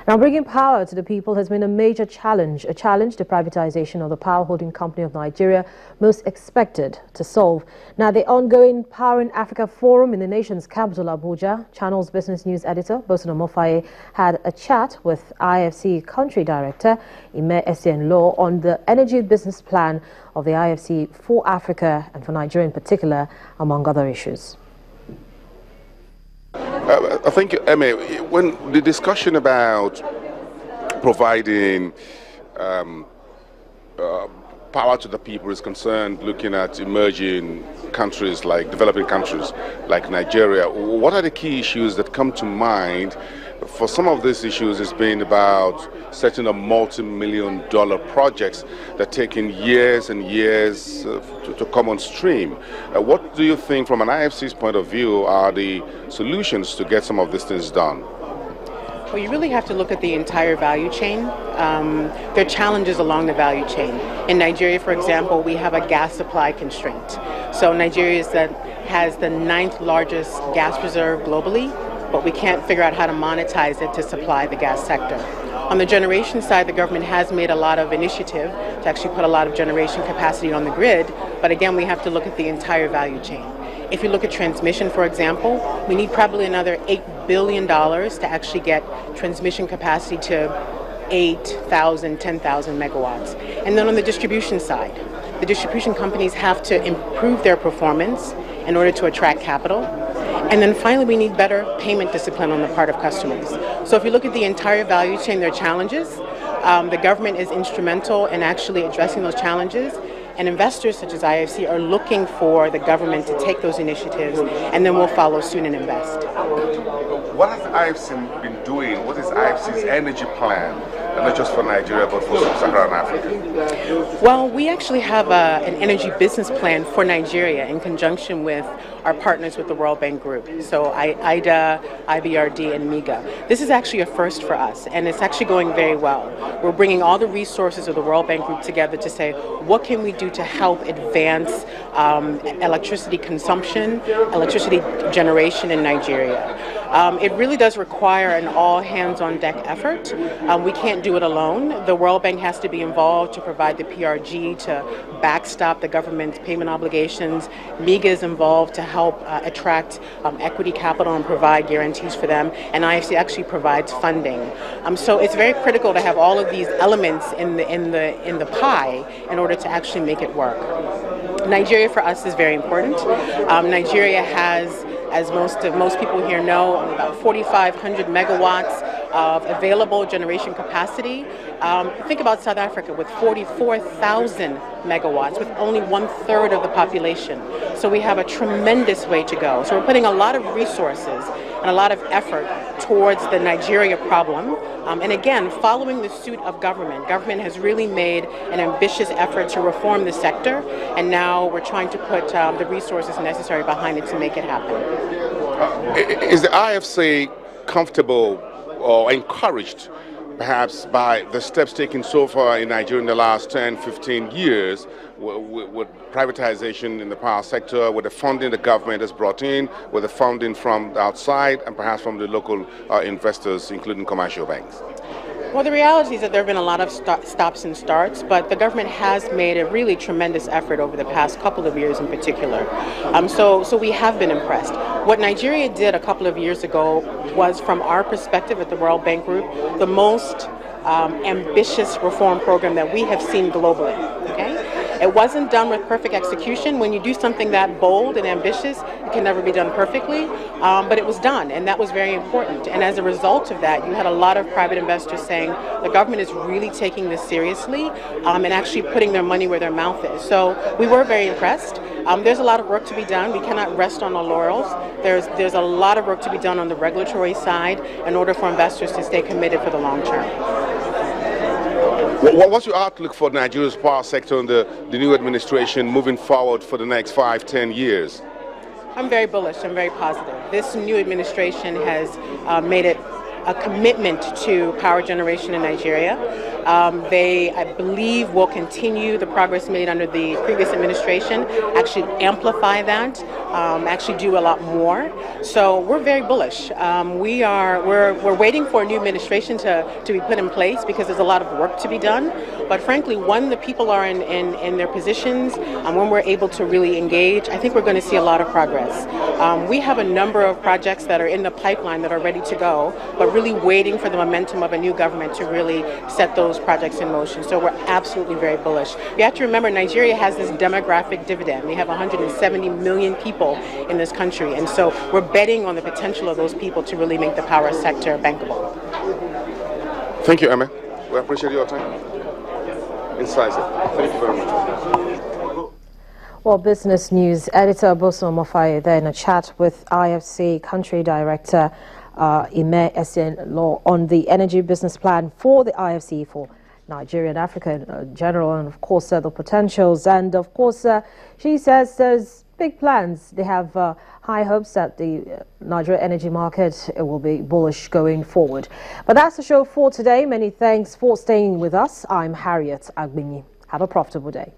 Now, bringing power to the people has been a major challenge, a challenge the privatization of the power holding company of Nigeria most expected to solve. Now, the ongoing Power in Africa Forum in the nation's capital, Abuja, Channel's business news editor, Bosun Omofaye, had a chat with IFC country director, Ime Essienlo, on the energy business plan of the IFC for Africa and for Nigeria in particular, among other issues. I think, Emma, when the discussion about providing power to the people is concerned, looking at emerging countries like developing countries like Nigeria, what are the key issues that come to mind? For some of these issues, it's been about setting up multi-million-dollar projects that are taking years and years to come on stream. What do you think, from an IFC's point of view, are the solutions to get some of these things done? Well, you really have to look at the entire value chain. There are challenges along the value chain. In Nigeria, for example, we have a gas supply constraint. So Nigeria has the 9th largest gas reserve globally, but we can't figure out how to monetize it to supply the gas sector. On the generation side, the government has made a lot of initiative to actually put a lot of generation capacity on the grid, but again, we have to look at the entire value chain. If you look at transmission, for example, we need probably another $8 billion to actually get transmission capacity to 8,000, 10,000 megawatts. And then on the distribution side, the distribution companies have to improve their performance in order to attract capital. And then finally, we need better payment discipline on the part of customers. So if you look at the entire value chain, there are challenges. The government is instrumental in actually addressing those challenges. And investors such as IFC are looking for the government to take those initiatives, and then we'll follow soon and invest. What has IFC been doing? What is IFC's energy plan? Not just for Nigeria, but for Sub-Saharan Africa? Well, we actually have an energy business plan for Nigeria in conjunction with our partners with the World Bank Group. So IDA, IBRD, and MIGA. This is actually a first for us, and it's actually going very well. We're bringing all the resources of the World Bank Group together to say, what can we do to help advance electricity consumption, electricity generation in Nigeria? It really does require an all-hands-on-deck effort. We can't do it alone. The World Bank has to be involved to provide the PRG to backstop the government's payment obligations. MIGA is involved to help attract equity capital and provide guarantees for them. And IFC actually provides funding. So it's very critical to have all of these elements in the pie in order to actually make it work. Nigeria for us is very important. Nigeria has, as most people here know, about 4,500 megawatts of available generation capacity. Think about South Africa with 44,000 megawatts, with only 1/3 of the population. So we have a tremendous way to go. So we're putting a lot of resources and a lot of effort towards the Nigeria problem. And again, following the suit of government. Government has really made an ambitious effort to reform the sector, and now we're trying to put the resources necessary behind it to make it happen. Is the IFC comfortable or encouraged perhaps by the steps taken so far in Nigeria in the last 10, 15 years with privatization in the power sector, with the funding the government has brought in, with the funding from the outside and perhaps from the local investors, including commercial banks? Well, the reality is that there have been a lot of stops and starts, but the government has made a really tremendous effort over the past couple of years in particular. So we have been impressed. What Nigeria did a couple of years ago was, from our perspective at the World Bank Group, the most ambitious reform program that we have seen globally. Okay? It wasn't done with perfect execution. When you do something that bold and ambitious, it can never be done perfectly, but it was done, and that was very important. And as a result of that, you had a lot of private investors saying the government is really taking this seriously and actually putting their money where their mouth is. So we were very impressed. There's a lot of work to be done. We cannot rest on our laurels. There's a lot of work to be done on the regulatory side in order for investors to stay committed for the long term. What's your outlook for Nigeria's power sector and the new administration moving forward for the next 5, 10 years? I'm very bullish. I'm very positive. This new administration has made it a commitment to power generation in Nigeria. They, I believe, will continue the progress made under the previous administration, actually amplify that, actually do a lot more. So we're very bullish. We're waiting for a new administration to be put in place because there's a lot of work to be done. But frankly, when the people are in their positions, and when we're able to really engage, I think we're going to see a lot of progress. We have a number of projects that are in the pipeline that are ready to go, but really waiting for the momentum of a new government to really set those projects in motion. So we're absolutely very bullish. You have to remember, Nigeria has this demographic dividend. We have 170 million people in this country, and so we're betting on the potential of those people to really make the power sector bankable. Thank you, Emma. We appreciate your time. Incisive. Thank you very much. Well, business news editor Boso Mofaye there in a chat with IFC country director Ime Essien-Law on the energy business plan for the IFC for Nigeria and Africa in general, and of course the potentials. And of course, she says there's big plans. They have high hopes that the Nigeria energy market will be bullish going forward. But that's the show for today. Many thanks for staying with us. I'm Harriet Agbini. Have a profitable day.